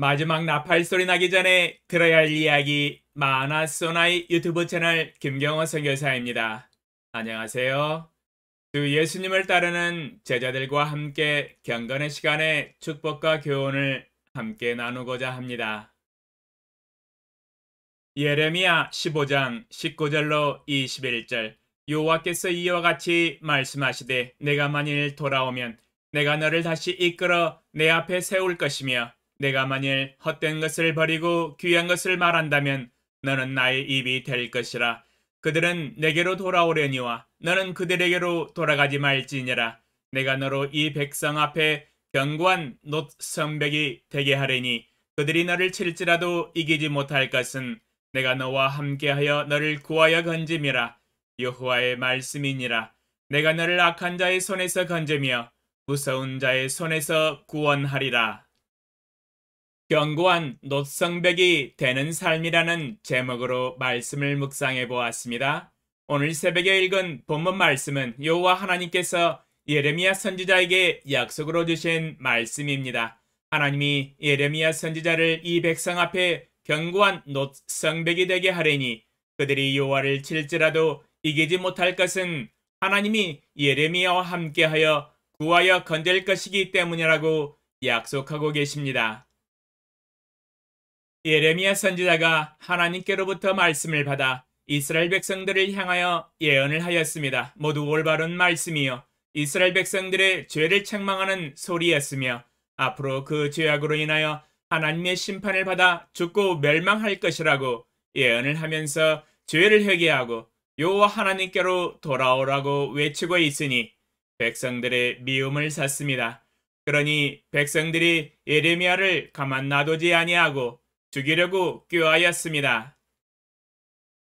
마지막 나팔 소리 나기 전에 들어야 할 이야기 마하나소나이 유튜브 채널 김경호 선교사입니다. 안녕하세요. 주 예수님을 따르는 제자들과 함께 경건의 시간에 축복과 교훈을 함께 나누고자 합니다. 예레미야 15장 19절로 21절 여호와께서 이와 같이 말씀하시되 내가 만일 돌아오면 내가 너를 다시 이끌어 내 앞에 세울 것이며 내가 만일 헛된 것을 버리고 귀한 것을 말한다면 너는 나의 입이 될 것이라. 그들은 내게로 돌아오려니와 너는 그들에게로 돌아가지 말지니라. 내가 너로 이 백성 앞에 견고한 놋성벽이 되게 하리니 그들이 너를 칠지라도 이기지 못할 것은 내가 너와 함께하여 너를 구하여 건짐이라. 여호와의 말씀이니라. 내가 너를 악한 자의 손에서 건지며 무서운 자의 손에서 구원하리라. 견고한 놋성벽이 되는 삶이라는 제목으로 말씀을 묵상해 보았습니다. 오늘 새벽에 읽은 본문 말씀은 여호와 하나님께서 예레미야 선지자에게 약속으로 주신 말씀입니다. 하나님이 예레미야 선지자를 이 백성 앞에 견고한 놋성벽이 되게 하리니 그들이 여호와를 칠지라도 이기지 못할 것은 하나님이 예레미야와 함께하여 구하여 건질 것이기 때문이라고 약속하고 계십니다. 예레미야 선지자가 하나님께로부터 말씀을 받아 이스라엘 백성들을 향하여 예언을 하였습니다. 모두 올바른 말씀이요 이스라엘 백성들의 죄를 책망하는 소리였으며 앞으로 그 죄악으로 인하여 하나님의 심판을 받아 죽고 멸망할 것이라고 예언을 하면서 죄를 회개하고 여호와 하나님께로 돌아오라고 외치고 있으니 백성들의 미움을 샀습니다. 그러니 백성들이 예레미야를 가만 놔두지 아니하고 죽이려고 꾀하였습니다.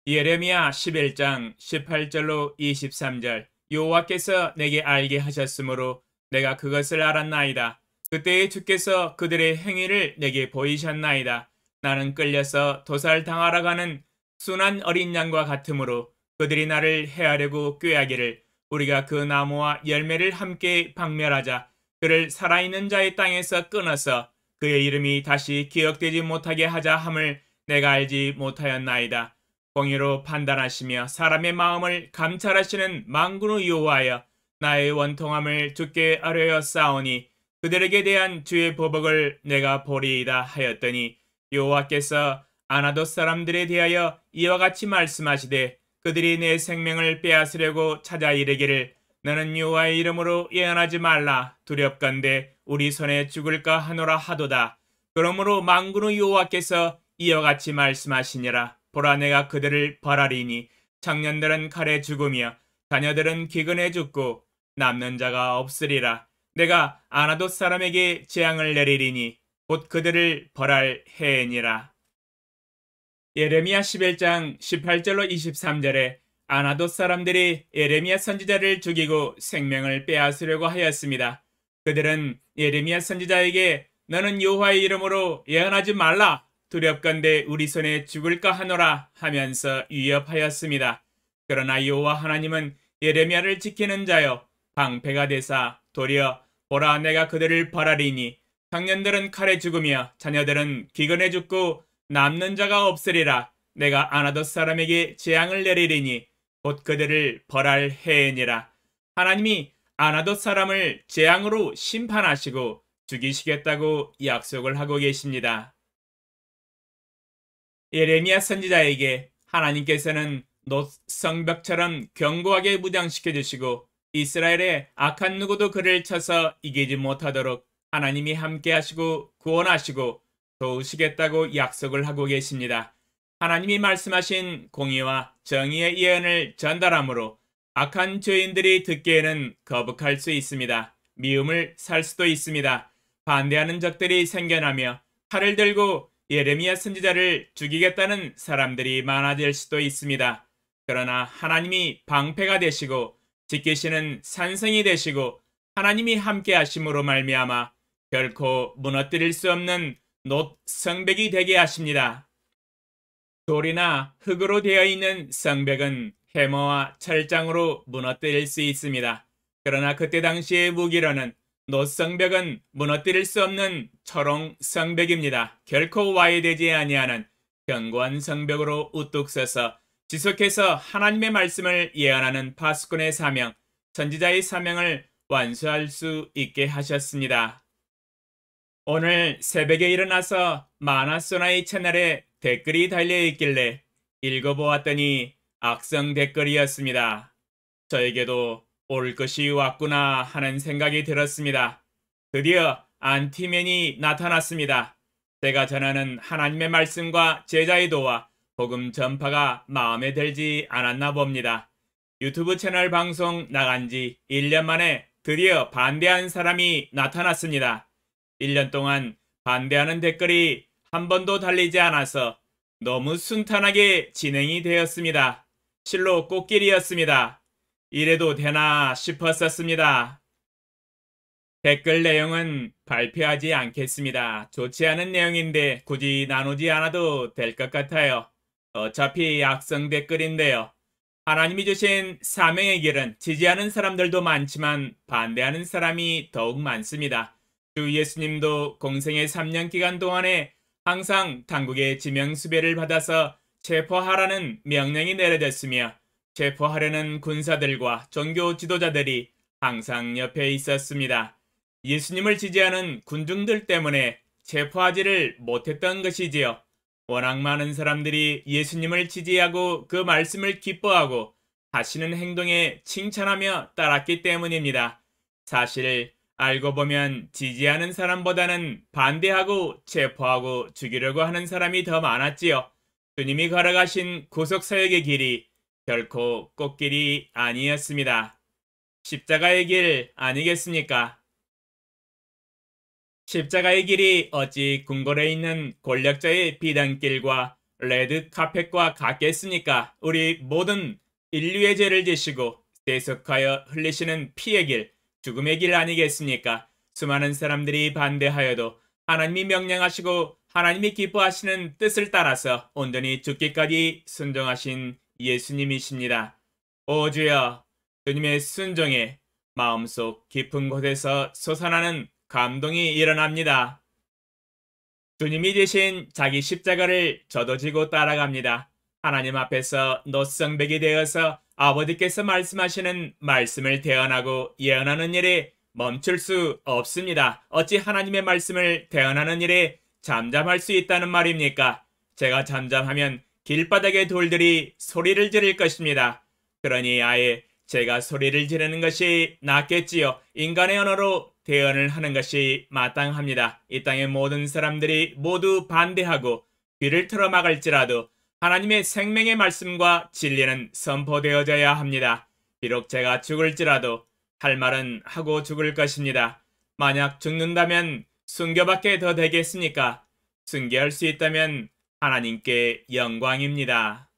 예레미야 11장 18절로 23절 여호와께서 내게 알게 하셨으므로 내가 그것을 알았나이다. 그때에 주께서 그들의 행위를 내게 보이셨나이다. 나는 끌려서 도살당하러 가는 순한 어린 양과 같으므로 그들이 나를 해하려고 꾀하기를 우리가 그 나무와 열매를 함께 박멸하자. 그를 살아있는 자의 땅에서 끊어서 그의 이름이 다시 기억되지 못하게 하자 함을 내가 알지 못하였나이다. 공의로 판단하시며 사람의 마음을 감찰하시는 만군의 여호와여 나의 원통함을 주께 아뢰어 싸우니 그들에게 대한 주의 보복을 내가 보리이다 하였더니 여호와께서 아나돗 사람들에 대하여 이와 같이 말씀하시되 그들이 내 생명을 빼앗으려고 찾아 이르기를 너는 여호와의 이름으로 예언하지 말라. 두렵건대 우리 손에 죽을까 하노라 하도다. 그러므로 만군의 여호와께서 이와 같이 말씀하시니라. 보라 내가 그들을 벌하리니 청년들은 칼에 죽으며 자녀들은 기근에 죽고 남는 자가 없으리라. 내가 아나돗 사람에게 재앙을 내리리니 곧 그들을 벌할 해이니라. 예레미야 11장 18절로 23절에 아나돗 사람들이 예레미야 선지자를 죽이고 생명을 빼앗으려고 하였습니다. 그들은 예레미야 선지자에게 너는 여호와의 이름으로 예언하지 말라. 두렵건대 우리 손에 죽을까 하노라 하면서 위협하였습니다. 그러나 여호와 하나님은 예레미야를 지키는 자여 방패가 되사 도리어 보라 내가 그들을 벌하리니 청년들은 칼에 죽으며 자녀들은 기근에 죽고 남는 자가 없으리라. 내가 아나돗 사람에게 재앙을 내리리니 곧 그들을 벌할 해이니라. 하나님이 아나돗 사람을 재앙으로 심판하시고 죽이시겠다고 약속을 하고 계십니다. 예레미야 선지자에게 하나님께서는 놋성벽처럼 견고하게 무장시켜 주시고 이스라엘의 악한 누구도 그를 쳐서 이기지 못하도록 하나님이 함께 하시고 구원하시고 도우시겠다고 약속을 하고 계십니다. 하나님이 말씀하신 공의와 정의의 예언을 전달함으로 악한 죄인들이 듣기에는 거북할 수 있습니다. 미움을 살 수도 있습니다. 반대하는 적들이 생겨나며 칼을 들고 예레미야 선지자를 죽이겠다는 사람들이 많아질 수도 있습니다. 그러나 하나님이 방패가 되시고 지키시는 산성이 되시고 하나님이 함께 하심으로 말미암아 결코 무너뜨릴 수 없는 놋성벽이 되게 하십니다. 돌이나 흙으로 되어 있는 성벽은 해머와 철장으로 무너뜨릴 수 있습니다. 그러나 그때 당시의 무기로는 노성벽은 무너뜨릴 수 없는 초롱 성벽입니다. 결코 와해되지 아니하는 견고한 성벽으로 우뚝 서서 지속해서 하나님의 말씀을 예언하는 파수꾼의 사명, 선지자의 사명을 완수할 수 있게 하셨습니다. 오늘 새벽에 일어나서 마나소나의 채널에 댓글이 달려있길래 읽어보았더니 악성 댓글이었습니다. 저에게도 올 것이 왔구나 하는 생각이 들었습니다. 드디어 안티맨이 나타났습니다. 제가 전하는 하나님의 말씀과 제자의 도와 복음 전파가 마음에 들지 않았나 봅니다. 유튜브 채널 방송 나간 지 1년 만에 드디어 반대한 사람이 나타났습니다. 1년 동안 반대하는 댓글이 한 번도 달리지 않아서 너무 순탄하게 진행이 되었습니다. 실로 꽃길이었습니다. 이래도 되나 싶었었습니다. 댓글 내용은 발표하지 않겠습니다. 좋지 않은 내용인데 굳이 나누지 않아도 될 것 같아요. 어차피 악성 댓글인데요. 하나님이 주신 사명의 길은 지지하는 사람들도 많지만 반대하는 사람이 더욱 많습니다. 주 예수님도 공생의 3년 기간 동안에 항상 당국의 지명수배를 받아서 체포하라는 명령이 내려졌으며 체포하려는 군사들과 종교 지도자들이 항상 옆에 있었습니다. 예수님을 지지하는 군중들 때문에 체포하지를 못했던 것이지요. 워낙 많은 사람들이 예수님을 지지하고 그 말씀을 기뻐하고 하시는 행동에 칭찬하며 따랐기 때문입니다. 사실 알고 보면 지지하는 사람보다는 반대하고 체포하고 죽이려고 하는 사람이 더 많았지요. 주님이 걸어가신 구속사역의 길이 결코 꽃길이 아니었습니다. 십자가의 길 아니겠습니까? 십자가의 길이 어찌 궁궐에 있는 권력자의 비단길과 레드카펫과 같겠습니까? 우리 모든 인류의 죄를 지시고 대속하여 흘리시는 피의 길, 죽음의 길 아니겠습니까? 수많은 사람들이 반대하여도 하나님이 명령하시고 하나님이 기뻐하시는 뜻을 따라서 온전히 죽기까지 순종하신 예수님이십니다. 오 주여, 주님의 순종에 마음속 깊은 곳에서 솟아나는 감동이 일어납니다. 주님이 되신 자기 십자가를 저도 지고 따라갑니다. 하나님 앞에서 노성벽이 되어서 아버지께서 말씀하시는 말씀을 대언하고 예언하는 일에 멈출 수 없습니다. 어찌 하나님의 말씀을 대언하는 일에 잠잠할 수 있다는 말입니까? 제가 잠잠하면 길바닥의 돌들이 소리를 지를 것입니다. 그러니 아예 제가 소리를 지르는 것이 낫겠지요. 인간의 언어로 대언을 하는 것이 마땅합니다. 이 땅의 모든 사람들이 모두 반대하고 귀를 틀어막을지라도 하나님의 생명의 말씀과 진리는 선포되어져야 합니다. 비록 제가 죽을지라도 할 말은 하고 죽을 것입니다. 만약 죽는다면 순교밖에 더 되겠습니까? 순교할 수 있다면 하나님께 영광입니다.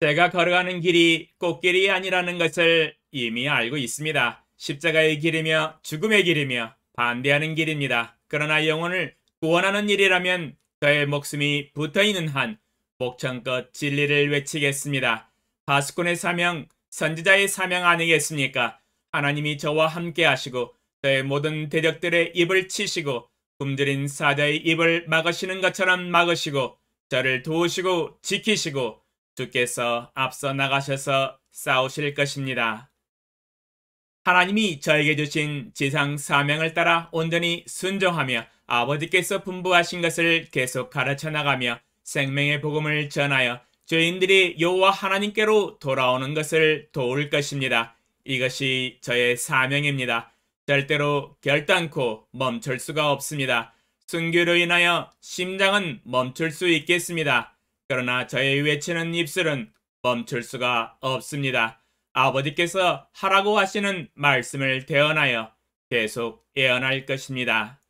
제가 걸어가는 길이 꽃길이 아니라는 것을 이미 알고 있습니다. 십자가의 길이며 죽음의 길이며 반대하는 길입니다. 그러나 영혼을 구원하는 일이라면 저의 목숨이 붙어있는 한 목청껏 진리를 외치겠습니다. 파수꾼의 사명, 선지자의 사명 아니겠습니까? 하나님이 저와 함께 하시고 저의 모든 대적들의 입을 치시고 굶주린 사자의 입을 막으시는 것처럼 막으시고 저를 도우시고 지키시고 주께서 앞서 나가셔서 싸우실 것입니다. 하나님이 저에게 주신 지상 사명을 따라 온전히 순종하며 아버지께서 분부하신 것을 계속 가르쳐 나가며 생명의 복음을 전하여 죄인들이 여호와 하나님께로 돌아오는 것을 도울 것입니다. 이것이 저의 사명입니다. 절대로 결단코 멈출 수가 없습니다. 순교로 인하여 심장은 멈출 수 있겠습니다. 그러나 저의 외치는 입술은 멈출 수가 없습니다. 아버지께서 하라고 하시는 말씀을 대언하여 계속 예언할 것입니다.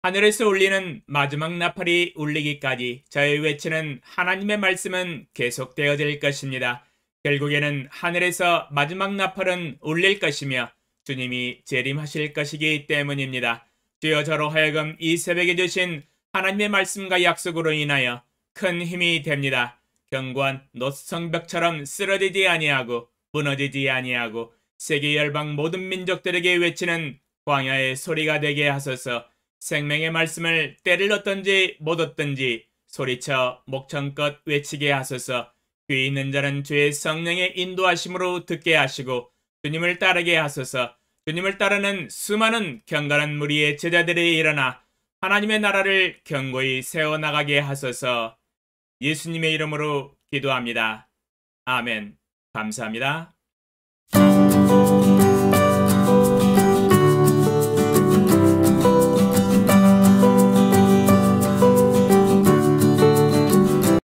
하늘에서 울리는 마지막 나팔이 울리기까지 저의 외치는 하나님의 말씀은 계속되어질 것입니다. 결국에는 하늘에서 마지막 나팔은 울릴 것이며 주님이 재림하실 것이기 때문입니다. 주여 저로 하여금 이 새벽에 주신 하나님의 말씀과 약속으로 인하여 큰 힘이 됩니다. 견고한 노성벽처럼 쓰러지지 아니하고 무너지지 아니하고 세계 열방 모든 민족들에게 외치는 광야의 소리가 되게 하소서. 생명의 말씀을 때를 얻든지 못 얻든지 소리쳐 목청껏 외치게 하소서. 귀 있는 자는 주의 성령의 인도하심으로 듣게 하시고 주님을 따르게 하소서. 주님을 따르는 수많은 경건한 무리의 제자들이 일어나 하나님의 나라를 견고히 세워나가게 하소서. 예수님의 이름으로 기도합니다. 아멘. 감사합니다.